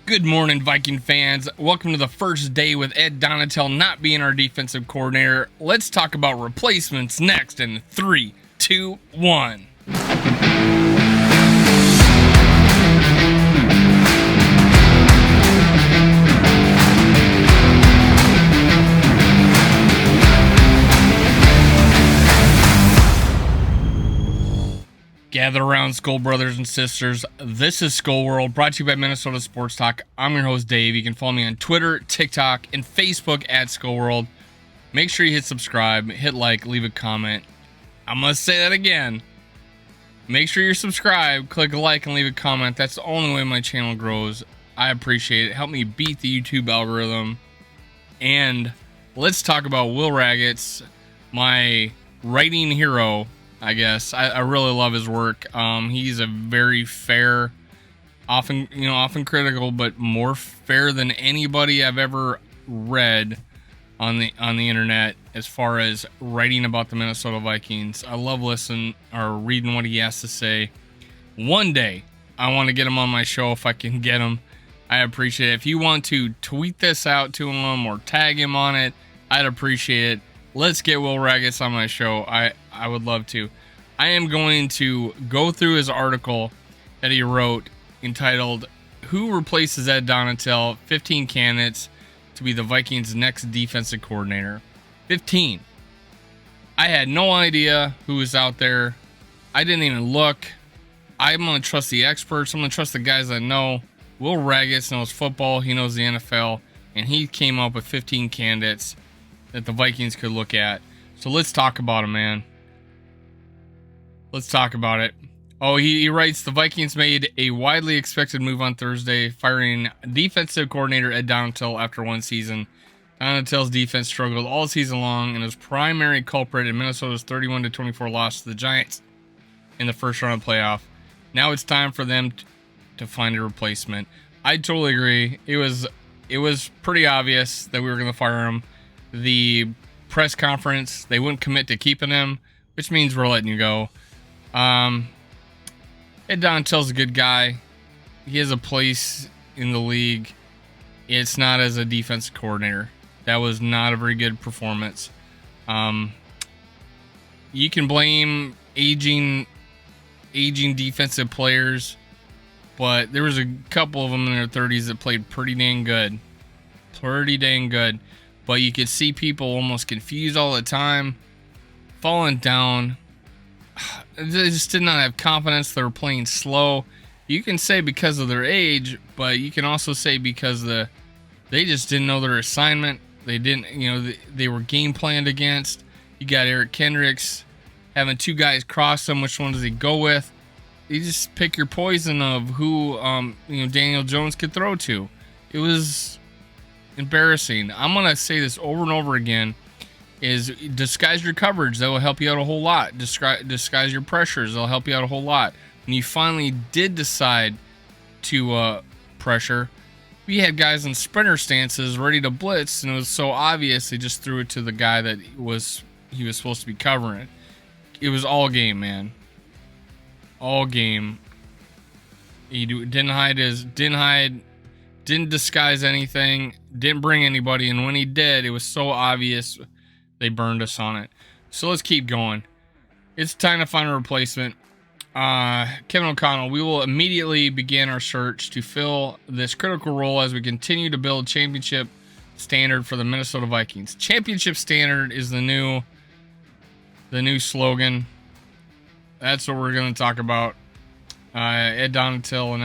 Good morning, Viking fans. Welcome to the first day with Ed Donatel not being our defensive coordinator. Let's talk about replacements next in 3, 2, 1. Gather around, Skol brothers and sisters. This is Skol World, brought to you by Minnesota Sports Talk. I'm your host, Dave. You can follow me on Twitter, TikTok, and Facebook at Skol World. Make sure you hit subscribe, hit like, leave a comment. I'm going to say that again. Make sure you're subscribed, click a like, and leave a comment. That's the only way my channel grows. I appreciate it. Help me beat the YouTube algorithm. And let's talk about Will Ragatz, my writing hero, I guess. I really love his work. He's a very fair, often critical, but more fair than anybody I've ever read on the internet as far as writing about the Minnesota Vikings. I love listening or reading what he has to say. One day, I want to get him on my show if I can get him. I appreciate it. If you want to tweet this out to him or tag him on it, I'd appreciate it. Let's get Will Ragatz on my show. I would love to. I am going to go through his article that he wrote entitled, Who Replaces Ed Donatel? 15 Candidates to be the Vikings' next defensive coordinator. 15. I had no idea who was out there. I didn't even look. I'm going to trust the experts. I'm going to trust the guys that know. Will Ragatz knows football. He knows the NFL. And he came up with 15 candidates that the Vikings could look at. So let's talk about him, man. Let's talk about it. Oh, he writes, the Vikings made a widely expected move on Thursday, firing defensive coordinator Ed Donatel after one season. Donatel's defense struggled all season long and was primary culprit in Minnesota's 31-24 loss to the Giants in the first round of the playoff. Now it's time for them to find a replacement. I totally agree. It was pretty obvious that we were going to fire him. The press conference, they wouldn't commit to keeping him, which means we're letting you go. Ed Donatel's a good guy. He has a place in the league. It's not as a defensive coordinator. That was not a very good performance. You can blame aging defensive players, but there was a couple of them in their 30s that played pretty dang good. But you could see people almost confused all the time, falling down. They just did not have confidence. They were playing slow. You can say because of their age, but you can also say because they just didn't know their assignment. They didn't, they were game planned against. You got Eric Kendricks having two guys cross them. Which one does he go with? You just pick your poison of who, Daniel Jones could throw to. It was embarrassing. I'm going to say this over and over again. Is disguise your coverage. That will help you out a whole lot. Disguise your pressures. They'll help you out a whole lot. When you finally did decide to pressure, we had guys in sprinter stances ready to blitz, and it was so obvious they just threw it to the guy that he was supposed to be covering. It was all game, man. All game. He didn't disguise anything, didn't bring anybody, and when he did, it was so obvious. They burned us on it. So let's keep going. It's time to find a replacement. Kevin O'Connell, we will immediately begin our search to fill this critical role as we continue to build championship standard for the Minnesota Vikings. Championship standard is the new slogan. That's what we're going to talk about. Ed Donatel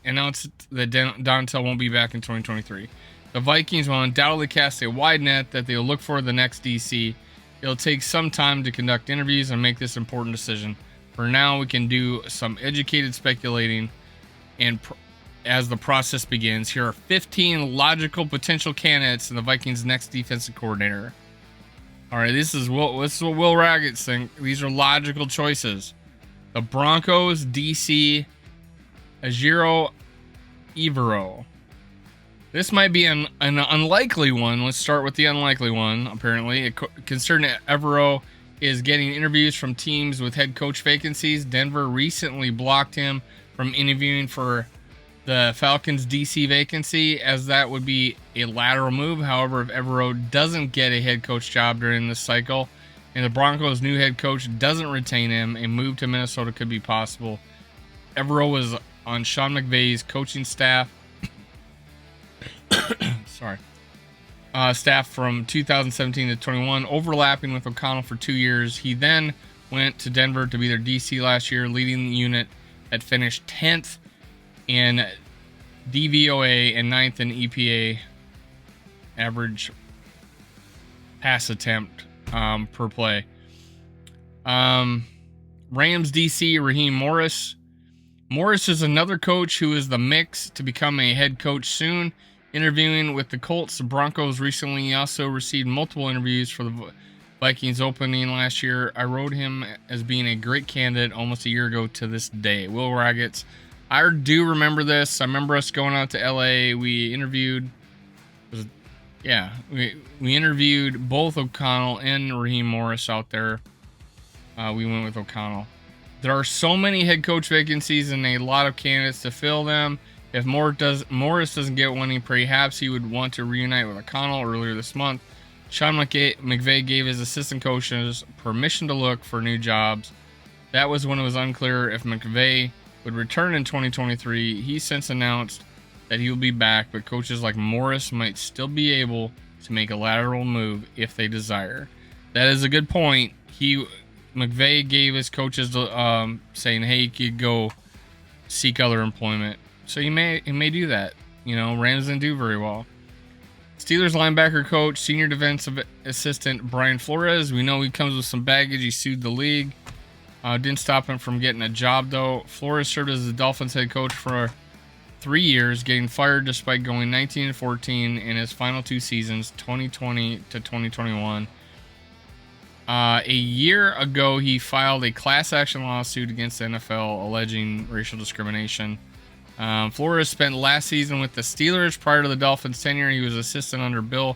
announced that Donatel won't be back in 2023. The Vikings will undoubtedly cast a wide net that they'll look for the next DC. It'll take some time to conduct interviews and make this important decision. For now, we can do some educated speculating, and as the process begins, here are 15 logical potential candidates in the Vikings' next defensive coordinator. All right, this is what Will Ragatz think. These are logical choices. The Broncos, DC, Ajiro Evero. This might be an unlikely one. Let's start with the unlikely one, apparently. Concerning Evero is getting interviews from teams with head coach vacancies. Denver recently blocked him from interviewing for the Falcons DC vacancy, as that would be a lateral move. However, if Evero doesn't get a head coach job during this cycle and the Broncos' new head coach doesn't retain him, a move to Minnesota could be possible. Evero was on Sean McVay's coaching staff. Sorry. Staff from 2017 to 21, overlapping with O'Connell for 2 years. He then went to Denver to be their DC last year, leading the unit that finished 10th in DVOA and 9th in EPA average pass attempt per play. Rams DC Raheem Morris. Morris is another coach who is the mix to become a head coach soon. Interviewing with the Colts, the Broncos recently also received multiple interviews for the Vikings opening last year. I wrote him as being a great candidate almost a year ago to this day. Will Ragatz. I do remember this. I remember us going out to LA. We interviewed, we interviewed both O'Connell and Raheem Morris out there. We went with O'Connell. There are so many head coach vacancies and a lot of candidates to fill them. If Morris doesn't get one, perhaps he would want to reunite with O'Connell earlier this month. Sean McVay gave his assistant coaches permission to look for new jobs. That was when it was unclear if McVay would return in 2023. He since announced that he will be back, but coaches like Morris might still be able to make a lateral move if they desire. That is a good point. McVay gave his coaches saying, hey, you could go seek other employment. So he may do that. You know, Rams didn't do very well. Steelers linebacker coach, senior defensive assistant Brian Flores. We know he comes with some baggage. He sued the league. Didn't stop him from getting a job, though. Flores served as the Dolphins head coach for 3 years, getting fired despite going 19-14 in his final 2 seasons, 2020 to 2021. A year ago, he filed a class action lawsuit against the NFL alleging racial discrimination. Flores spent last season with the Steelers. Prior to the Dolphins' tenure, he was assistant under Bill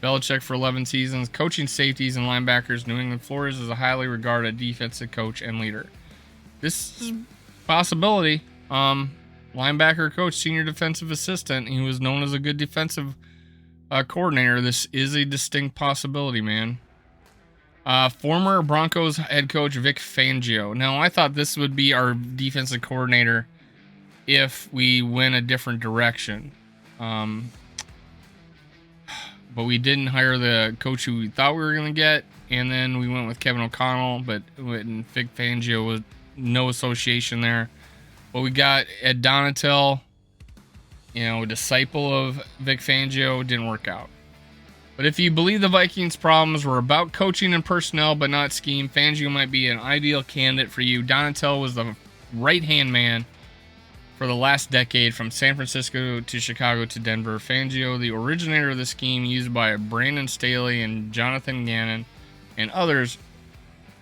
Belichick for 11 seasons, coaching safeties and linebackers. New England. Flores is a highly regarded defensive coach and leader. This is a possibility. Linebacker coach, senior defensive assistant. He was known as a good defensive coordinator. This is a distinct possibility, man. Former Broncos head coach Vic Fangio. Now, I thought this would be our defensive coordinator if we went a different direction. But we didn't hire the coach who we thought we were going to get. And then we went with Kevin O'Connell, but Vic Fangio was no association there. But we got Ed Donatel, a disciple of Vic Fangio. Didn't work out. But if you believe the Vikings' problems were about coaching and personnel, but not scheme, Fangio might be an ideal candidate for you. Donatel was the right-hand man for the last decade, from San Francisco to Chicago to Denver. Fangio, the originator of the scheme used by Brandon Staley and Jonathan Gannon and others,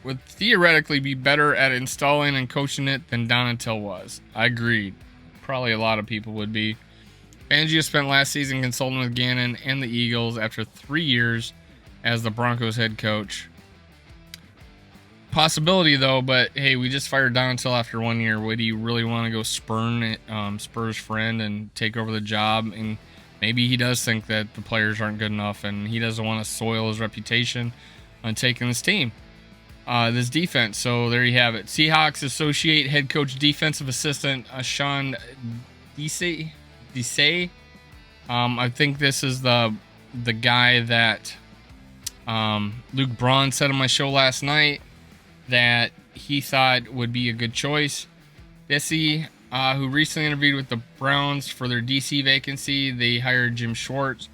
would theoretically be better at installing and coaching it than Donatel was. I agreed. Probably a lot of people would be. Fangio spent last season consulting with Gannon and the Eagles after 3 years as the Broncos head coach. Possibility, though, but hey, we just fired Donatel after 1 year. Would he really want to go spurn Spurs' friend and take over the job? And maybe he does think that the players aren't good enough and he doesn't want to soil his reputation on taking this team, this defense. So there you have it. Seahawks associate head coach defensive assistant Sean Desai. I think this is the guy that Luke Braun said on my show last night that he thought would be a good choice. Desai, who recently interviewed with the Browns for their DC vacancy, they hired Jim Schwartz.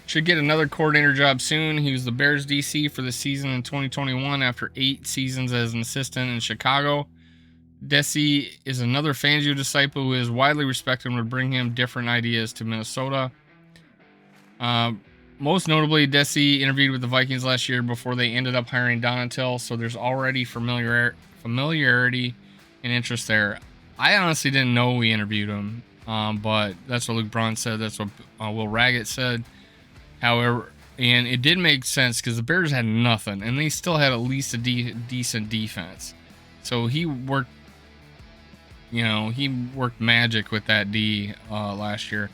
Should get another coordinator job soon. He was the Bears DC for the season in 2021 after 8 seasons as an assistant in Chicago. Desai is another Fangio disciple who is widely respected and would bring him different ideas to Minnesota. Most notably, Desai interviewed with the Vikings last year before they ended up hiring Donatel, so there's already familiarity and interest there. I honestly didn't know we interviewed him, but that's what Luke Braun said. That's what Will Ragatz said. However, and it did make sense because the Bears had nothing, and they still had at least a decent defense. So he worked You know, he worked magic with that D last year.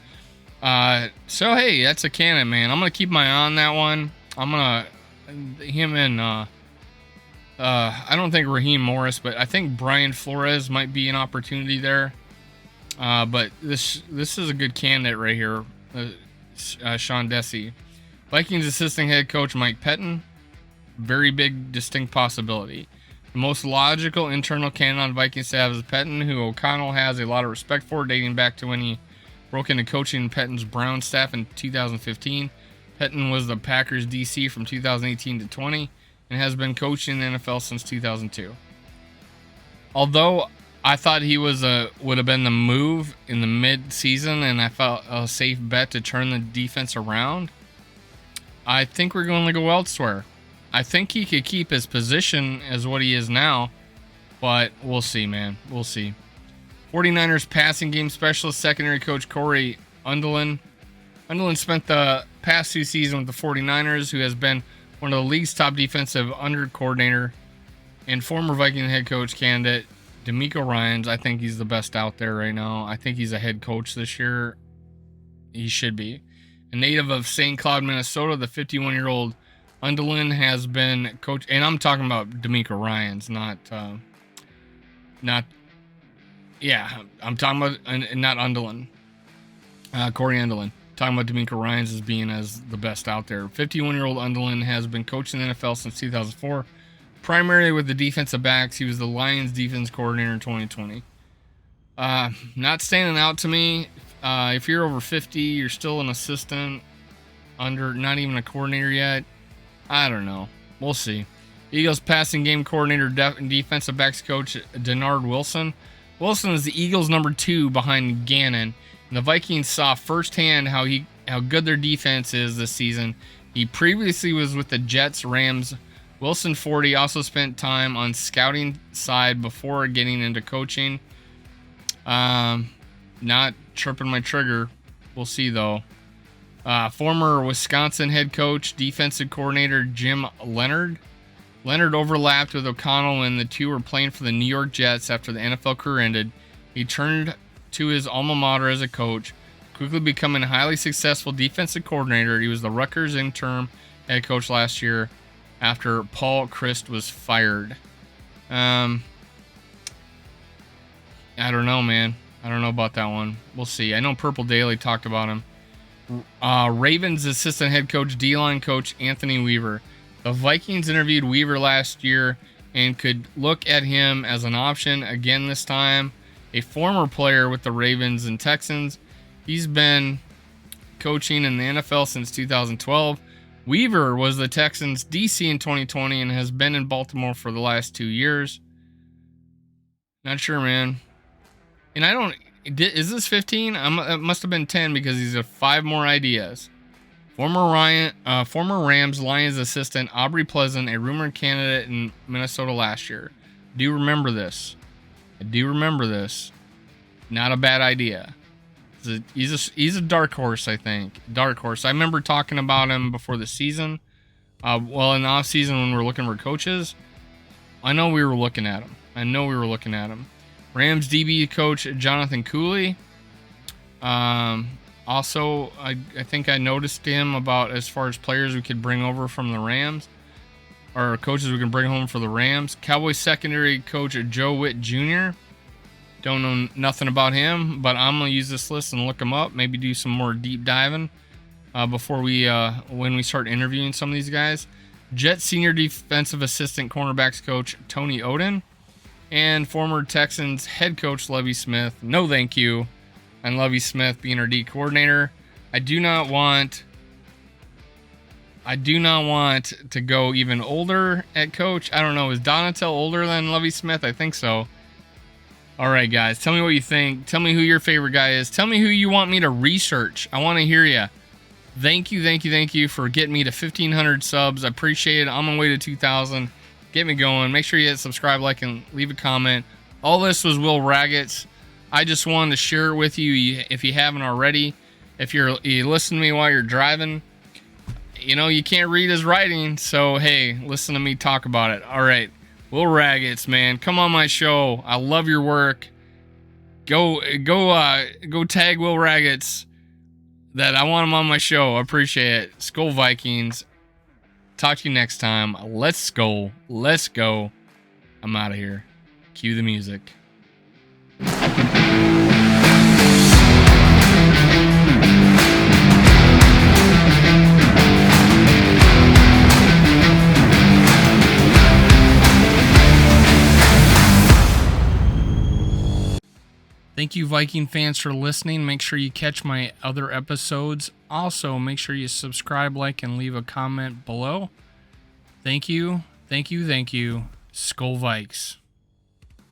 So hey, that's a cannon, man. I'm gonna keep my eye on that one. I'm gonna him and I don't think Raheem Morris, but I think Brian Flores might be an opportunity there. But this is a good candidate right here. Sean Desi, Vikings assistant head coach Mike Pettin, very big distinct possibility. The most logical internal candidate on Vikings staff is Pettin, who O'Connell has a lot of respect for, dating back to when he broke into coaching Pettin's Brown staff in 2015. Pettin was the Packers DC from 2018 to 20 and has been coaching the NFL since 2002. Although I thought he would have been the move in the mid-season, and I felt a safe bet to turn the defense around, I think we're going to go elsewhere. I think he could keep his position as what he is now, but we'll see, man. We'll see. 49ers passing game specialist, secondary coach Corey Underlin. Underlin spent the past 2 seasons with the 49ers, who has been one of the league's top defensive under coordinator, and former Viking head coach candidate DeMeco Ryans. I think he's the best out there right now. I think he's a head coach this year. He should be. A native of St. Cloud, Minnesota, the 51-year-old Underlin has been coach, and I'm talking about DeMeco Ryans, I'm talking about not Underlin, Corey Underlin. Talking about DeMeco Ryans as being as the best out there. 51-year-old Underlin has been coaching the NFL since 2004, primarily with the defensive backs. He was the Lions defense coordinator in 2020. Not standing out to me. If you're over 50, you're still an assistant, not even a coordinator yet. I don't know. We'll see. Eagles passing game coordinator and defensive backs coach Denard Wilson. Wilson is the Eagles' number 2 behind Gannon. And the Vikings saw firsthand how good their defense is this season. He previously was with the Jets, Rams. Wilson 40 also spent time on scouting side before getting into coaching. Not chirping my trigger. We'll see though. Former Wisconsin head coach, defensive coordinator Jim Leonhard. Leonhard overlapped with O'Connell when the two were playing for the New York Jets after the NFL career ended. He turned to his alma mater as a coach, quickly becoming a highly successful defensive coordinator. He was the Rutgers interim head coach last year after Paul Chryst was fired. I don't know, man. I don't know about that one. We'll see. I know Purple Daily talked about him. Ravens assistant head coach, D-line coach Anthony Weaver. The Vikings interviewed Weaver last year and could look at him as an option again this time. A former player with the Ravens and Texans. He's been coaching in the NFL since 2012. Weaver was the Texans DC in 2020 and has been in Baltimore for the last 2 years. Not sure, man. And is this 15? It must have been 10 because he's got 5 more ideas. Former Rams Lions assistant Aubrey Pleasant, a rumored candidate in Minnesota last year. I do remember this. Not a bad idea. He's a dark horse, I think. Dark horse. I remember talking about him before the season. In the off season when we were looking for coaches. I know we were looking at him. Rams DB coach Jonathan Cooley. Also, I think I noticed him about as far as players we could bring over from the Rams, or coaches we can bring home for the Rams. Cowboys secondary coach Joe Witt Jr. Don't know nothing about him, but I'm gonna use this list and look him up. Maybe do some more deep diving before when we start interviewing some of these guys. Jets senior defensive assistant cornerbacks coach Tony Oden, and former Texans head coach Lovie Smith. No, thank you. And Lovie Smith being our D coordinator. I do not want to go even older at coach. I don't know. Is Donatel older than Lovie Smith? I think so. All right, guys. Tell me what you think. Tell me who your favorite guy is. Tell me who you want me to research. I want to hear you. Thank you for getting me to 1,500 subs. I appreciate it. I'm on my way to 2,000. Get me going. Make sure you hit subscribe, like, and leave a comment. All this was Will Ragatz. I just wanted to share it with you if you haven't already. If you listen to me while you're driving, you can't read his writing. So, hey, listen to me talk about it. All right. Will Ragatz, man. Come on my show. I love your work. Go tag Will Ragatz. That I want him on my show. I appreciate it. Skol Vikings. Talk to you next time. Let's skol. Let's go. I'm out of here. Cue the music. Thank you, Viking fans, for listening. Make sure you catch my other episodes. Also, make sure you subscribe, like, and leave a comment below. Thank you. Thank you. Thank you. Skol Vikes.